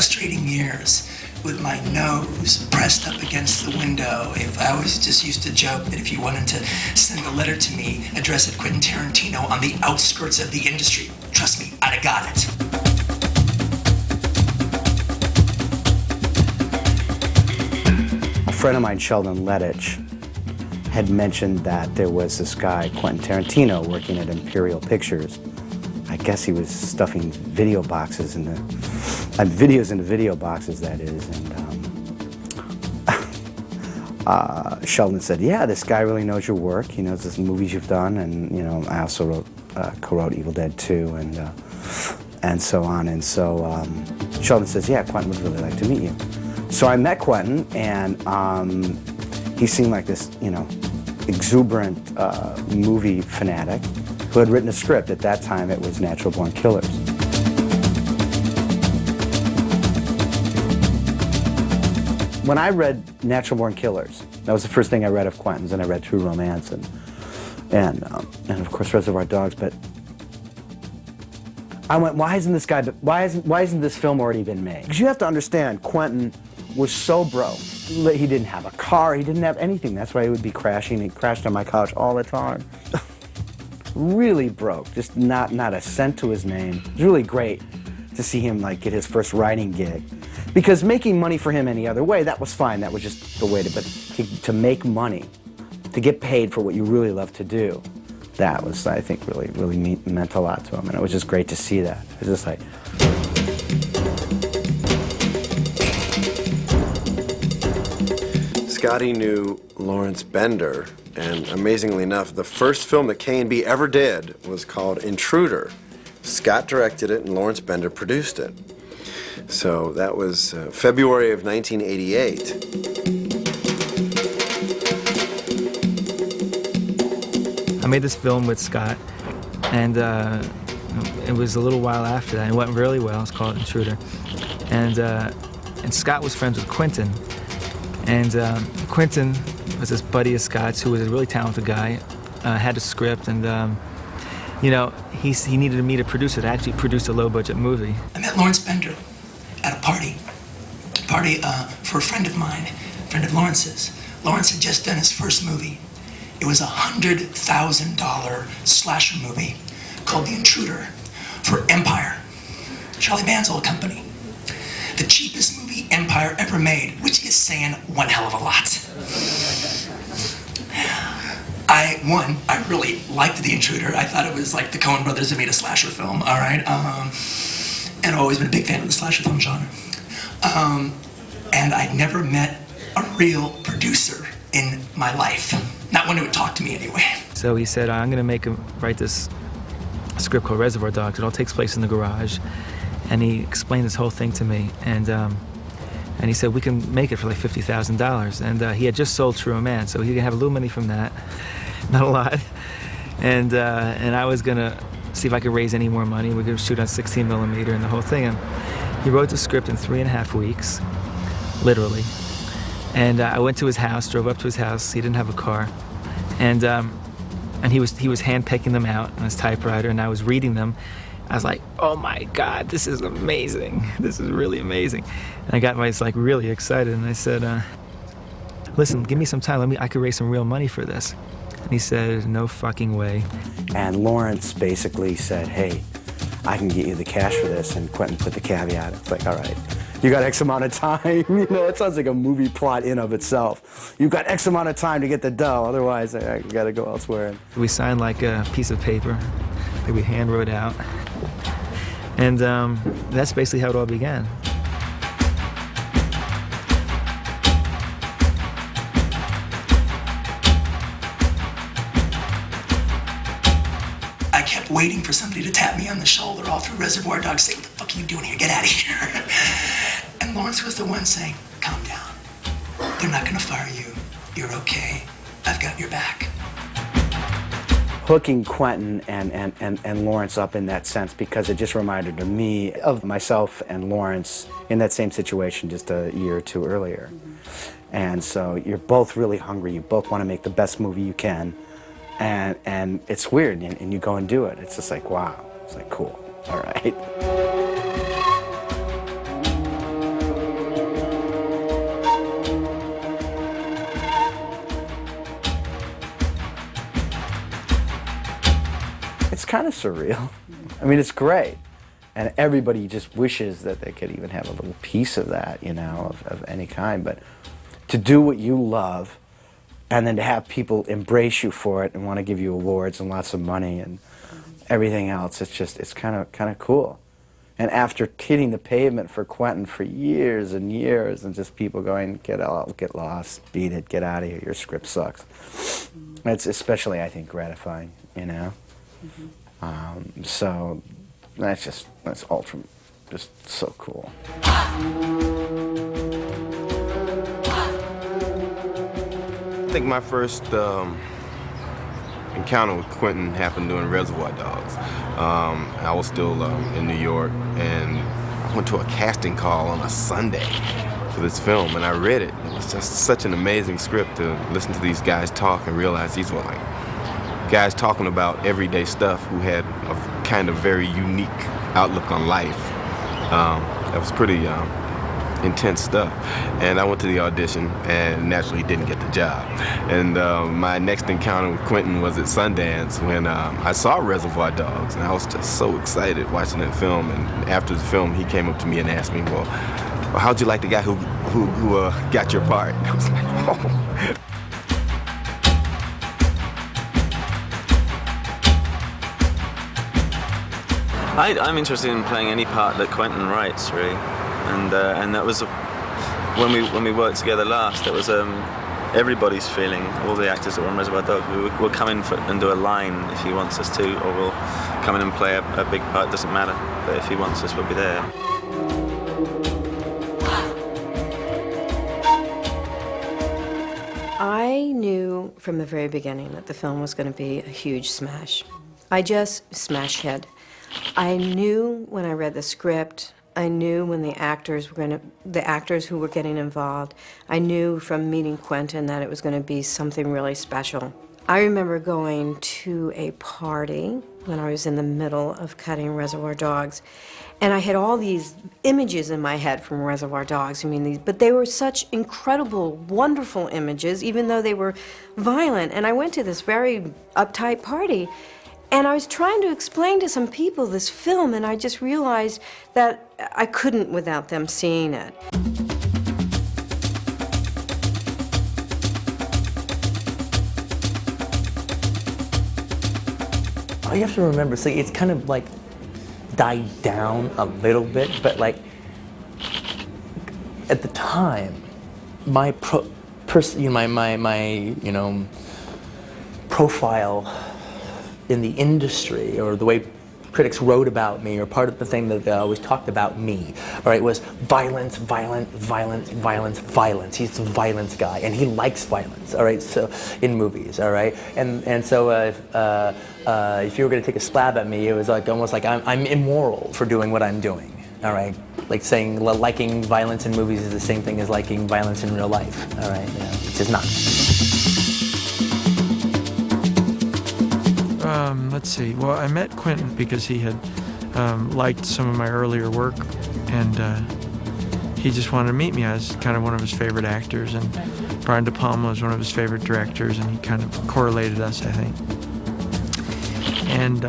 frustrating years with my nose pressed up against the window. If I was just used to joke that if you wanted to send a letter to me, address it Quentin Tarantino on the outskirts of the industry. Trust me, I'd have got it. A friend of mine, Sheldon Lettich, had mentioned that there was this guy, Quentin Tarantino, working at Imperial Pictures. I guess he was stuffing video boxes into, videos into video boxes, that is. And Sheldon said, yeah, this guy really knows your work. He knows the movies you've done. And, you know, I also wrote, co-wrote Evil Dead 2 and so on. And so Sheldon says, yeah, Quentin would really like to meet you. So I met Quentin, and he seemed like this, you know, exuberant movie fanatic who had written a script. At that time, it was Natural Born Killers. When I read Natural Born Killers, that was the first thing I read of Quentin's, and I read True Romance and of course Reservoir Dogs. But I went, why isn't this film already been made? Because you have to understand, Quentin was so broke. He didn't have a car, he didn't have anything. That's why he would be crashing. He crashed on my couch all the time. Really broke, just not a cent to his name. It was really great to see him like get his first writing gig. Because making money for him any other way, that was fine. That was just the way to, but to make money, to get paid for what you really love to do, that was, I think, really meant a lot to him. And it was just great to see that. It was just like, Scotty knew Lawrence Bender, and amazingly enough, the first film that K&B ever did was called Intruder. Scott directed it and Lawrence Bender produced it. So that was February of 1988. I made this film with Scott, and it was a little while after that. It went really well. It's called Intruder. And Scott was friends with Quentin. And Quentin was this buddy of Scott's who was a really talented guy, had a script, and you know, he needed me to produce it. I actually produced a low-budget movie. I met Lawrence Bender at a party for a friend of mine, a friend of Lawrence's. Lawrence had just done his first movie. It was a $100,000 slasher movie called The Intruder for Empire, Charlie Band's old company. The cheapest movie Empire ever made, which is saying one hell of a lot. I really liked The Intruder. I thought it was like the Coen brothers had made a slasher film, all right? And I've always been a big fan of the slasher film genre. And I'd never met a real producer in my life. Not one who would talk to me anyway. So he said, I'm gonna write this script called Reservoir Dogs. It all takes place in the garage. And he explained this whole thing to me, and he said we can make it for like $50,000. And he had just sold True Romance, so he could have a little money from that, not a lot. And I was gonna see if I could raise any more money. We could shoot on 16mm and the whole thing. And he wrote the script in 3.5 weeks, literally. And I went to his house, drove up to his house. He didn't have a car, and he was hand picking them out on his typewriter, and I was reading them. I was like, oh my God, this is amazing. This is really amazing. And I got like really excited, and I said, listen, give me some time. I could raise some real money for this. And he said, no fucking way. and Lawrence basically said, hey, I can get you the cash for this, and Quentin put the caveat. It's like, all right, you got X amount of time. You know, it sounds like a movie plot in of itself. You've got X amount of time to get the dough, otherwise I got to go elsewhere. We signed like a piece of paper that we hand wrote out, and that's basically how it all began. I kept waiting for somebody to tap me on the shoulder all through Reservoir Dogs, say, what the fuck are you doing here? Get out of here. And Lawrence was the one saying, calm down. They're not gonna fire you. You're okay. I've got your back. Hooking Quentin and Lawrence up in that sense, because it just reminded me of myself and Lawrence in that same situation just a year or two earlier. And so you're both really hungry. You both want to make the best movie you can. And it's weird, and you go and do it. It's just like, wow. It's like, cool. All right. kind of surreal. I mean, it's great. And everybody just wishes that they could even have a little piece of that, you know, of any kind. But to do what you love, and then to have people embrace you for it and want to give you awards and lots of money and everything else, it's kind of cool. And after hitting the pavement for Quentin for years and years, and just people going, get out, get lost, beat it, get out of here, your script sucks. It's especially, I think, gratifying, you know? So that's ultra, just so cool. I think my first encounter with Quentin happened during Reservoir Dogs. I was still in New York, and I went to a casting call on a Sunday for this film, and I read it. It was just such an amazing script to listen to these guys talk and realize these were like guys talking about everyday stuff who had a kind of very unique outlook on life. That was pretty intense stuff. And I went to the audition and naturally didn't get the job. And my next encounter with Quentin was at Sundance when I saw Reservoir Dogs, and I was just so excited watching that film. And after the film, he came up to me and asked me, well, how'd you like the guy who got your part? And I was like, oh. I'm interested in playing any part that Quentin writes, really, and that was when we worked together last. It was everybody's feeling. All the actors that were on Reservoir Dogs, we'll come in and do a line if he wants us to, or we'll come in and play a big part. It doesn't matter, but if he wants us, we'll be there. I knew from the very beginning that the film was going to be a huge smash. Smash hit. I knew when I read the script, I knew when the actors who were getting involved, I knew from meeting Quentin that it was going to be something really special. I remember going to a party when I was in the middle of cutting Reservoir Dogs, and I had all these images in my head from Reservoir Dogs. I mean, but they were such incredible, wonderful images, even though they were violent. And I went to this very uptight party, and I was trying to explain to some people this film, and I just realized that I couldn't without them seeing it. You have to remember, so it's kind of like died down a little bit, but like at the time, my profile in the industry, or the way critics wrote about me, or part of the thing that they always talked about me, all right, was violence, violence, violence, violence, violence. He's the violence guy, and he likes violence, all right, so in movies, all right? And so if you were going to take a slab at me, it was like almost like I'm immoral for doing what I'm doing, all right? Like saying liking violence in movies is the same thing as liking violence in real life, all right? You know, it's just not. Let's see. Well, I met Quentin because he had liked some of my earlier work, and he just wanted to meet me. I was kind of one of his favorite actors, and Brian De Palma was one of his favorite directors, and he kind of correlated us, I think. And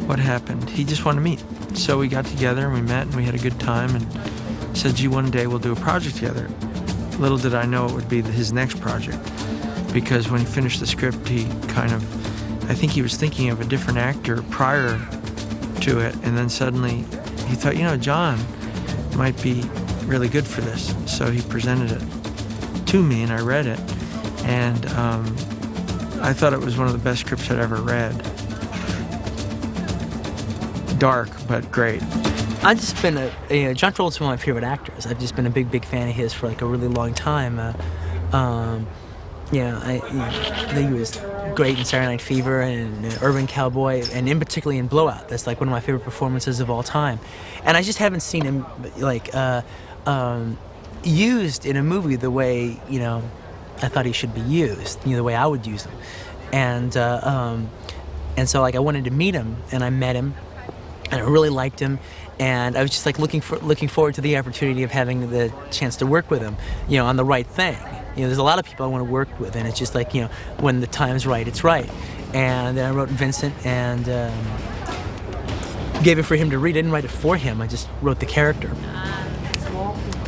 what happened? He just wanted to meet. So we got together, and we met, and we had a good time, and said, gee, one day we'll do a project together. Little did I know it would be his next project, because when he finished the script, he kind of, I think he was thinking of a different actor prior to it, and then suddenly he thought, you know, John might be really good for this. So he presented it to me, and I read it, and I thought it was one of the best scripts I'd ever read. Dark, but great. I've just been John Travolta's one of my favorite actors. I've just been a big fan of his for like a really long time. He was great in Saturday Night Fever and Urban Cowboy, and in particularly in Blowout. That's like one of my favorite performances of all time. And I just haven't seen him like used in a movie the way, you know, I thought he should be used, you know, the way I would use him. And so like I wanted to meet him, and I met him, and I really liked him. And I was just like looking forward to the opportunity of having the chance to work with him, you know, on the right thing, You know, there's a lot of people I want to work with, and it's just like, you know, when the time's right, it's right. And then I wrote Vincent and gave it for him to read. I didn't write it for him, I just wrote the character.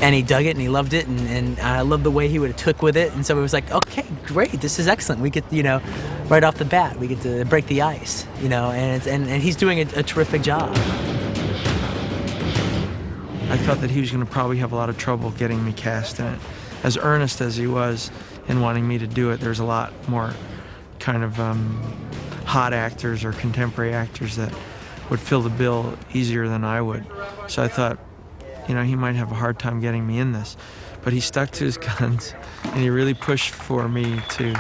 And he dug it and he loved it, and I loved the way he would have took with it. And so it was like, okay, great, this is excellent. We get, you know, right off the bat, we get to break the ice, you know, and he's doing a terrific job. I thought that he was going to probably have a lot of trouble getting me cast in it. As earnest as he was in wanting me to do it, there's a lot more kind of hot actors or contemporary actors that would fill the bill easier than I would. So I thought, you know, he might have a hard time getting me in this. But he stuck to his guns, and he really pushed for me to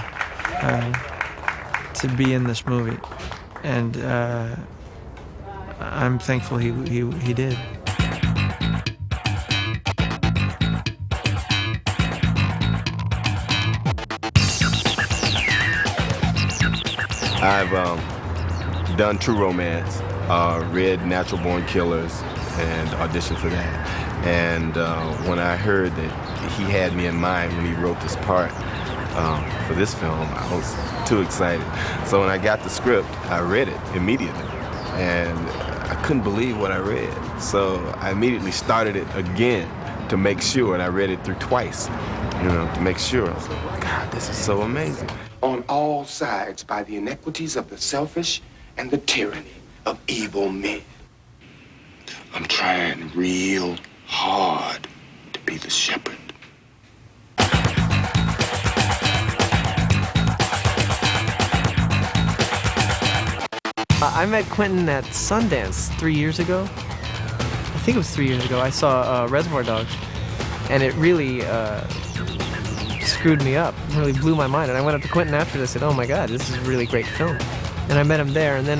be in this movie. And I'm thankful he did. I've done True Romance, read Natural Born Killers, and auditioned for that. And when I heard that he had me in mind when he wrote this part for this film, I was too excited. So when I got the script, I read it immediately. And I couldn't believe what I read. So I immediately started it again to make sure, and I read it through twice, you know, to make sure. I was like, God, this is so amazing. On all sides by the inequities of the selfish and the tyranny of evil men. I'm trying real hard to be the shepherd. I met Quentin at Sundance 3 years ago. I think it was 3 years ago. I saw Reservoir Dogs, and it really screwed me up. It really blew my mind. And I went up to Quentin after this and said, oh my God, this is a really great film. And I met him there, and then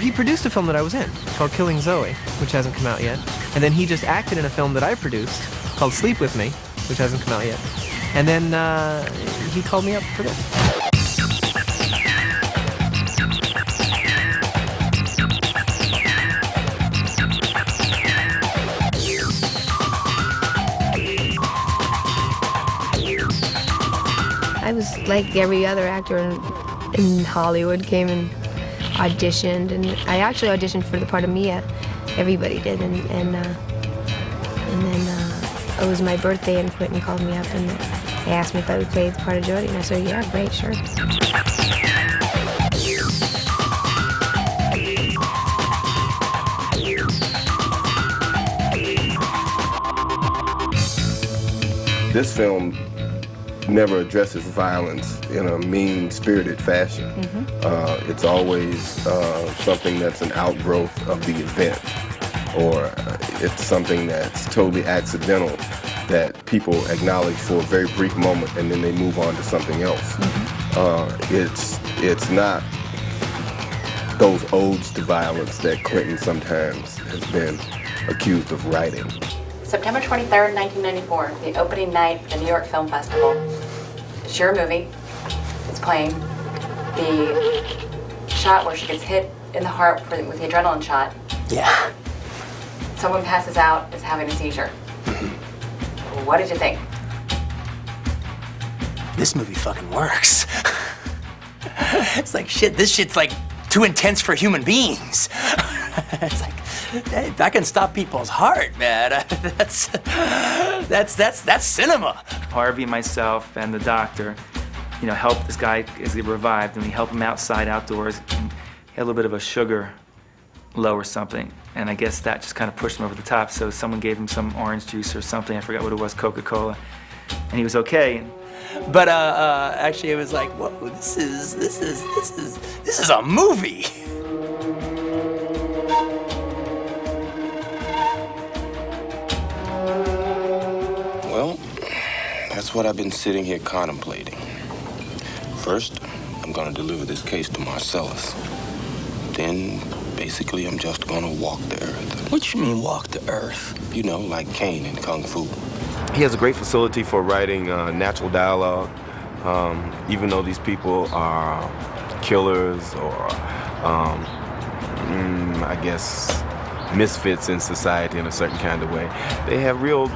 he produced a film that I was in called Killing Zoe, which hasn't come out yet. And then he just acted in a film that I produced called Sleep With Me, which hasn't come out yet. And then he called me up for this. I was like every other actor in Hollywood, came and auditioned, and I actually auditioned for the part of Mia. Everybody did, and then it was my birthday, and Quentin called me up, and they asked me if I would play the part of Jodie, and I said, yeah, great, sure. This film never addresses violence in a mean-spirited fashion. It's always something that's an outgrowth of the event, or it's something that's totally accidental that people acknowledge for a very brief moment and then they move on to something else. It's not those odes to violence that Quentin sometimes has been accused of writing. September 23rd, 1994, the opening night of the New York Film Festival. It's your movie. It's playing. The shot where she gets hit in the heart with the adrenaline shot. Yeah. Someone passes out, is having a seizure. What did you think? This movie fucking works. It's like, shit, this shit's like too intense for human beings. It's like, if I can stop people's heart, man, that's cinema. Harvey, myself, and the doctor, you know, helped this guy as he revived, and we helped him outside, outdoors. And he had a little bit of a sugar low or something, and I guess that just kind of pushed him over the top. So someone gave him some orange juice or something. I forgot what it was, Coca-Cola, and he was okay. But actually, it was like, whoa, this is a movie. Well, that's what I've been sitting here contemplating. First, I'm gonna deliver this case to Marcellus. Then, basically, I'm just gonna walk the earth. What you mean, walk the earth? You know, like Caine in Kung Fu. He has a great facility for writing natural dialogue, even though these people are killers or, I guess, misfits in society in a certain kind of way. They have real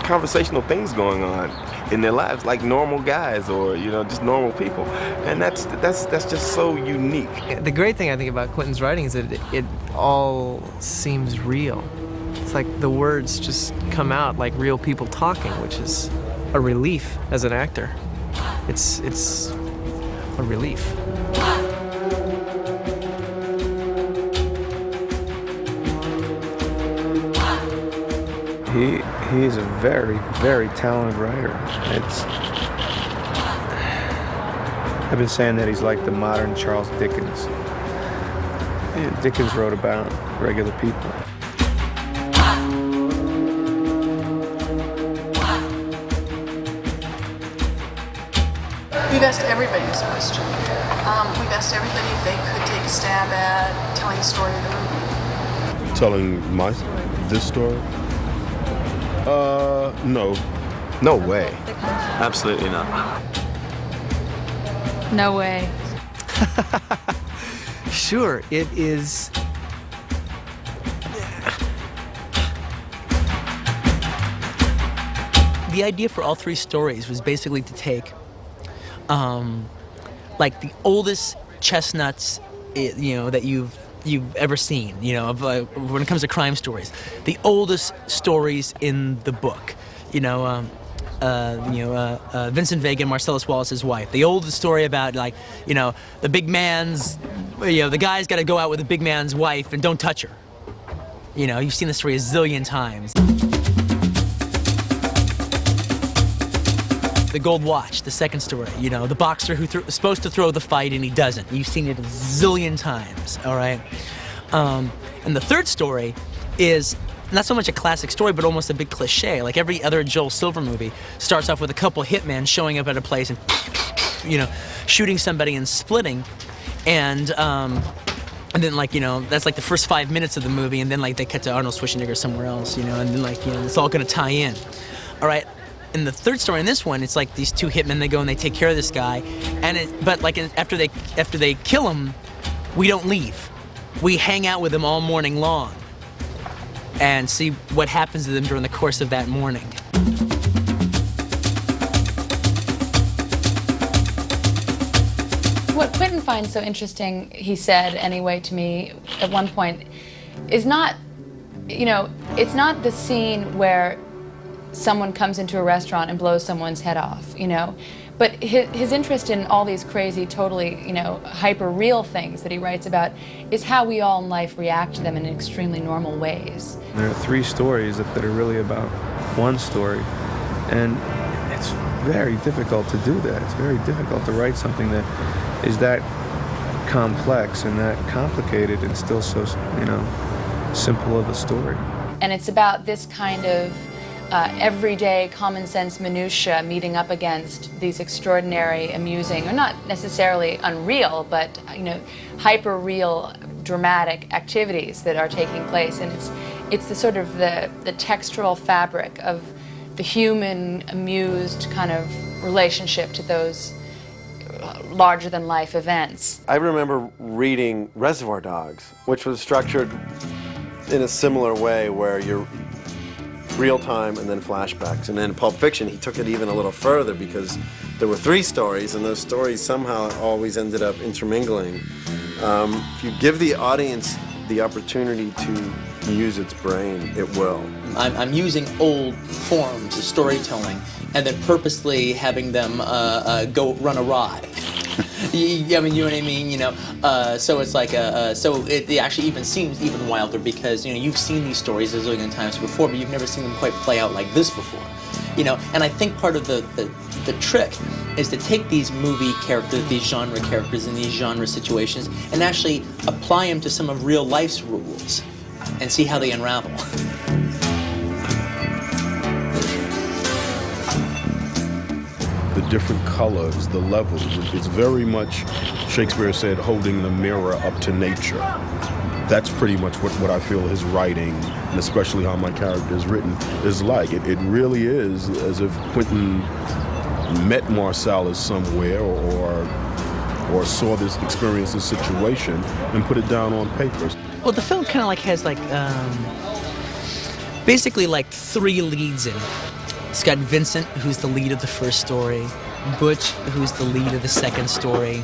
conversational things going on in their lives, like normal guys or just normal people, and that's just so unique. The great thing I think about Quentin's writing is that it all seems real. It's like the words just come out like real people talking, which is a relief as an actor. It's a relief. He's a very, very talented writer. I've been saying that he's like the modern Charles Dickens. Dickens wrote about regular people. We've asked everybody this question. We've asked everybody if they could take a stab at telling the story of the movie. Telling this story? No. No way. Absolutely not. No way. Sure, it is. The idea for all three stories was basically to take, like the oldest chestnuts, that you've ever seen, when it comes to crime stories, the oldest stories in the book, Vincent Vega and Marcellus Wallace's wife, the oldest story about the big man's, the guy's got to go out with the big man's wife and don't touch her. You've seen the story a zillion times. The gold watch, the second story, the boxer who was supposed to throw the fight and he doesn't. You've seen it a zillion times, all right? And the third story is not so much a classic story, but almost a big cliche. Like every other Joel Silver movie starts off with a couple hitmen showing up at a place and, shooting somebody and splitting. And then that's like the first 5 minutes of the movie, and then they cut to Arnold Schwarzenegger somewhere else, and then it's all gonna tie in, all right? In the third story, in this one, it's like these two hitmen, they go and they take care of this guy, after they kill him, we don't leave. We hang out with him all morning long and see what happens to them during the course of that morning. What Quentin finds so interesting, he said anyway to me at one point, is not, it's not the scene where someone comes into a restaurant and blows someone's head off, but his interest in all these crazy, totally, hyper-real things that he writes about is how we all in life react to them in extremely normal ways. There are three stories that are really about one story, and it's very difficult to do that. It's very difficult to write something that is that complex and that complicated and still so, simple of a story. And it's about this kind of everyday common sense minutia meeting up against these extraordinary, amusing, or not necessarily unreal, but hyper real, dramatic activities that are taking place. And it's the sort of the textural fabric of the human amused kind of relationship to those larger than life events. I remember reading Reservoir Dogs, which was structured in a similar way where you're real time and then flashbacks. And then Pulp Fiction, he took it even a little further because there were three stories, and those stories somehow always ended up intermingling. If you give the audience the opportunity to use its brain, it will. I'm using old forms of storytelling and then purposely having them go run awry. You know what I mean? So it's like so it actually even seems even wilder because you've seen these stories a zillion times before, but you've never seen them quite play out like this before. And I think part of the trick is to take these movie characters, these genre characters in these genre situations, and actually apply them to some of real life's rules and see how they unravel. The different colors, the levels, it's very much, Shakespeare said, holding the mirror up to nature. That's pretty much what I feel his writing, and especially how my character is written, is like. It really is as if Quentin met Marcellus somewhere or saw this, experienced this situation and put it down on paper. Well, the film kind of has basically three leads in it. It's got Vincent, who's the lead of the first story, Butch, who's the lead of the second story,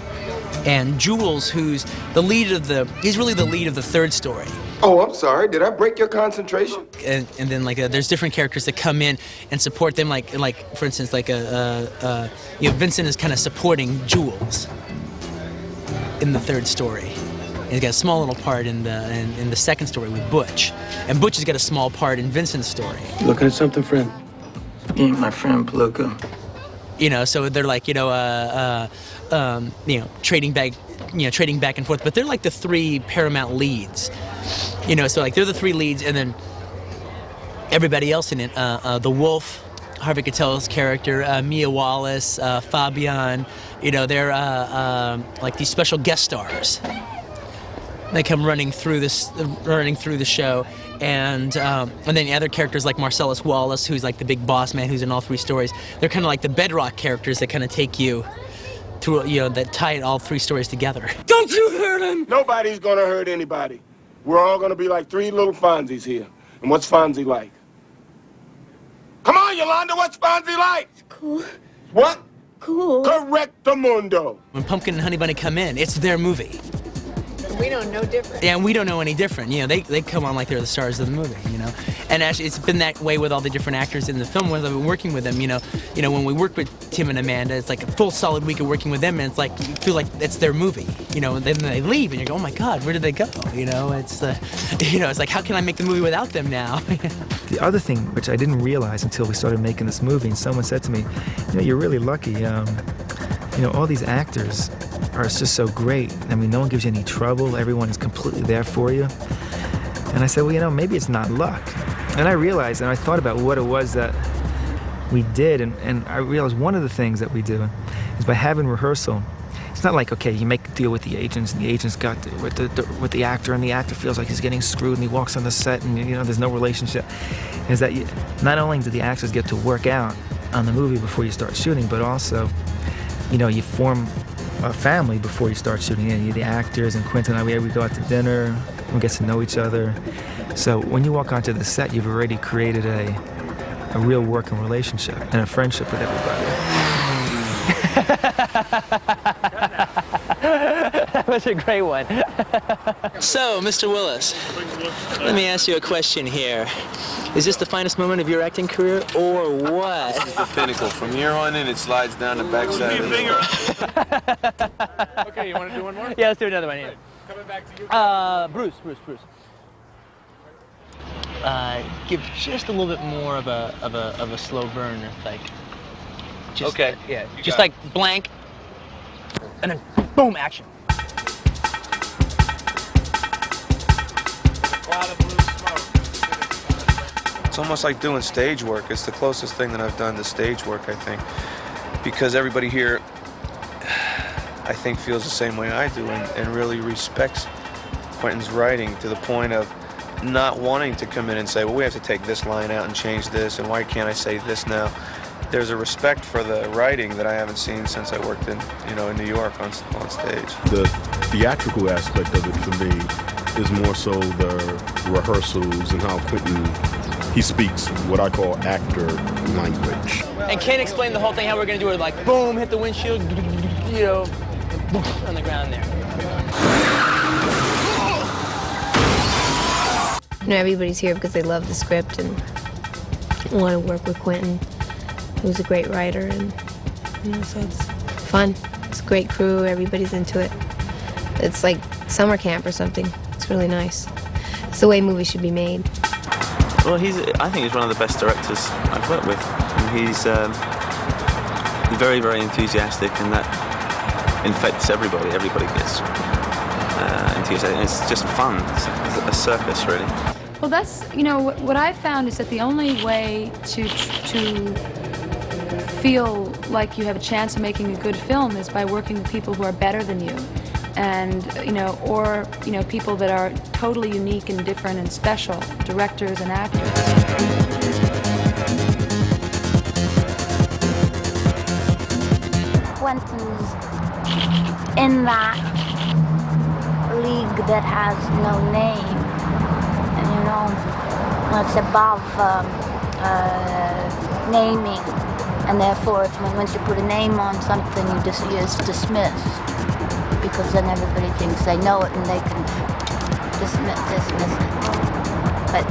and Jules, who's the lead of he's really the lead of the third story. Oh, I'm sorry. Did I break your concentration? And then like there's different characters that come in and support them. Like for instance, like Vincent is kind of supporting Jules in the third story. And he's got a small little part in the second story with Butch, and Butch has got a small part in Vincent's story. You looking at something, friend? You ain't my friend, Palooka. You know, so they're like trading back and forth. But they're like the three paramount leads. You know, so like they're the three leads, and then everybody else in it, the Wolf, Harvey Keitel's character, Mia Wallace, Fabian, you know, they're like these special guest stars. They come running through the show, and then the other characters like Marcellus Wallace, who's like the big boss man who's in all three stories. They're kind of like the bedrock characters that kind of take you through, you know, that tie all three stories together. Don't you hurt him! Nobody's gonna hurt anybody. We're all gonna be like three little Fonzies here. And what's Fonzie like? Come on, Yolanda, what's Fonzie like? Cool. What? Cool. Correctamundo. When Pumpkin and Honey Bunny come in, it's their movie. We don't know different. Yeah, and we don't know any different. You know, they come on like they're the stars of the movie, you know. And actually, it's been that way with all the different actors in the film when I've been working with them, you know, when we work with Tim and Amanda, it's like a full solid week of working with them, and it's like, you feel like it's their movie, you know, and then they leave, and you go, oh my God, where did they go? You know, it's, it's like, how can I make the movie without them now? The other thing, which I didn't realize until we started making this movie, and someone said to me, you know, you're really lucky, you know, all these actors are just so great. I mean, no one gives you any trouble. Everyone is completely there for you. And I said, well, you know, maybe it's not luck. And I realized, and I thought about what it was that we did, and I realized one of the things that we do is by having rehearsal. It's not like, okay, you make a deal with the agents, and the agents got with the actor, and the actor feels like he's getting screwed, and he walks on the set, and you know, there's no relationship. Is that not only do the actors get to work out on the movie before you start shooting, but also, you know, you form a family before you start shooting. You the actors, and Quentin and I, we go out to dinner, we get to know each other. So when you walk onto the set, you've already created a real working relationship and a friendship with everybody. That was a great one. So, Mr. Willis, let me ask you a question here. Is this the finest moment of your acting career, or what? This is the pinnacle. From here on in, it slides down the backside of the Okay, you want to do one more? Yeah, let's do another one here. Coming back to you. Bruce. Give just a little bit more of a slow burn, like. Just, Okay. Yeah. Just like blank, and then boom, action. It's almost like doing stage work. It's the closest thing that I've done to stage work, I think. Because everybody here, I think, feels the same way I do and really respects Quentin's writing to the point of not wanting to come in and say, well, we have to take this line out and change this, and why can't I say this now? There's a respect for the writing that I haven't seen since I worked in New York on stage. The theatrical aspect of it for me is more so the rehearsals and how Quentin, he speaks what I call actor language. And Ken explained the whole thing, how we're gonna do it, like boom, hit the windshield, you know, boom, on the ground there. You know, everybody's here because they love the script and want to work with Quentin, who's a great writer, and you know, so it's fun. It's a great crew. Everybody's into it. It's like summer camp or something. It's really nice. It's the way movies should be made. Well, I think he's one of the best directors I've worked with. And he's very, very enthusiastic, and that infects everybody. Everybody gets enthusiastic. And it's just fun. It's a circus, really. Well, that's, you know, what I've found is that the only way to feel like you have a chance of making a good film is by working with people who are better than you. And, you know, or, you know, people that are totally unique and different and special, directors and actors. Quentin's in that league that has no name. And, you know, it's above naming, and therefore once you put a name on something, it's dismissed, because then everybody thinks they know it and they can dismiss it. But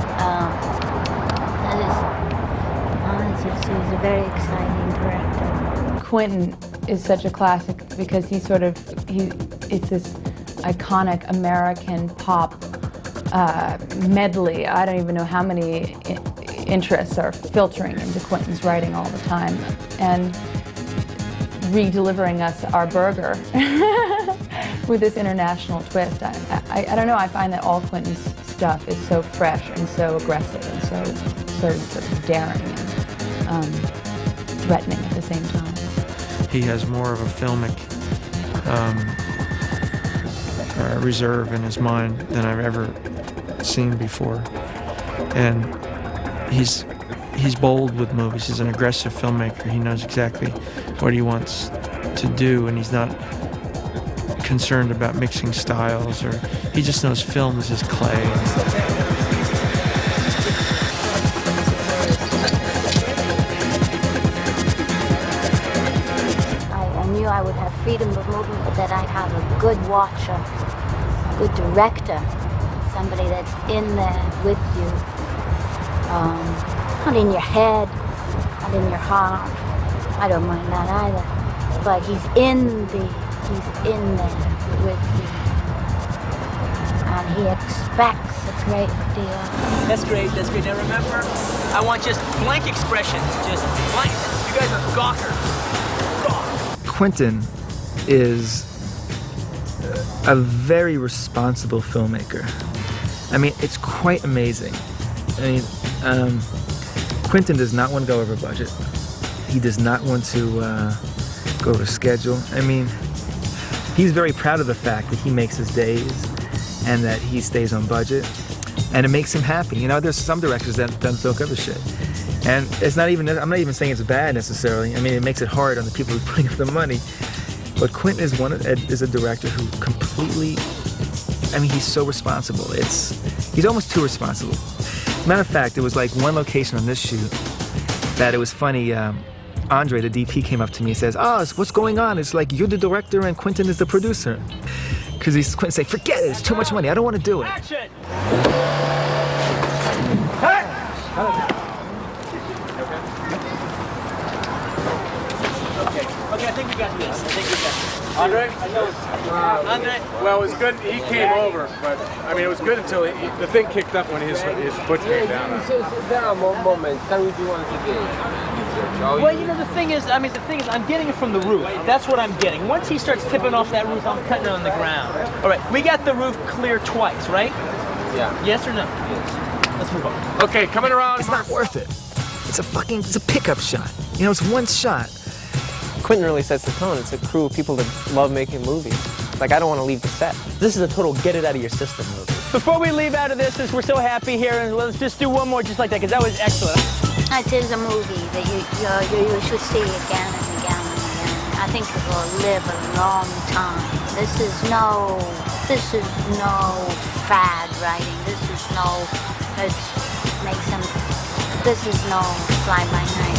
he's a very exciting director. Quentin is such a classic because it's this iconic American pop medley. I don't even know how many interests are filtering into Quentin's writing all the time, and re-delivering us our burger with this international twist. I don't know, I find that all Quentin's stuff is so fresh and so aggressive and so sort of daring and threatening at the same time. He has more of a filmic reserve in his mind than I've ever seen before, and he's bold with movies. He's an aggressive filmmaker. He knows exactly what he wants to do, and he's not concerned about mixing styles, or he just knows film is his clay. I would have freedom of movement, but that I'd have a good watcher, a good director, somebody that's in there with you, not in your head, not in your heart. I don't mind that either, but he's in there with you, and he expects a great deal. That's great. Now remember, I want just blank expressions, just blank. You guys are gawkers. Quentin is a very responsible filmmaker. I mean, it's quite amazing. I mean, Quentin does not want to go over budget. He does not want to go over schedule. I mean, he's very proud of the fact that he makes his days and that he stays on budget, and it makes him happy. You know, there's some directors that don't give a shit. And it's not even, I'm not even saying it's bad necessarily. I mean, it makes it hard on the people who put up the money. But Quentin is a director who completely, I mean, he's so responsible. He's almost too responsible. Matter of fact, there was like one location on this shoot that it was funny. Andre, the DP, came up to me and says, "Oh, what's going on? It's like you're the director and Quentin is the producer." Because Quentin say, "Forget it, it's too much money. I don't want to do it." Action! Okay, I think we got this. Andre? Andre? Well, it was good. He came over, but I mean, it was good until the thing kicked up when his foot came down. There are more moments. Can we do one today? Well, you know, the thing is, I'm getting it from the roof. That's what I'm getting. Once he starts tipping off that roof, I'm cutting it on the ground. All right, we got the roof clear twice, right? Yeah. Yes or no? Yes. Let's move on. Okay, coming around. It's not worth it. It's a pickup shot. You know, it's one shot. Quentin really sets the tone. It's a crew of people that love making movies. Like, I don't want to leave the set. This is a total get-it-out-of-your-system movie. Before we leave out of this, since we're so happy here, and let's just do one more just like that, because that was excellent. It is a movie that you should see again and again and again. I think it will live a long time. This is no fad writing. This is no fly-by-night.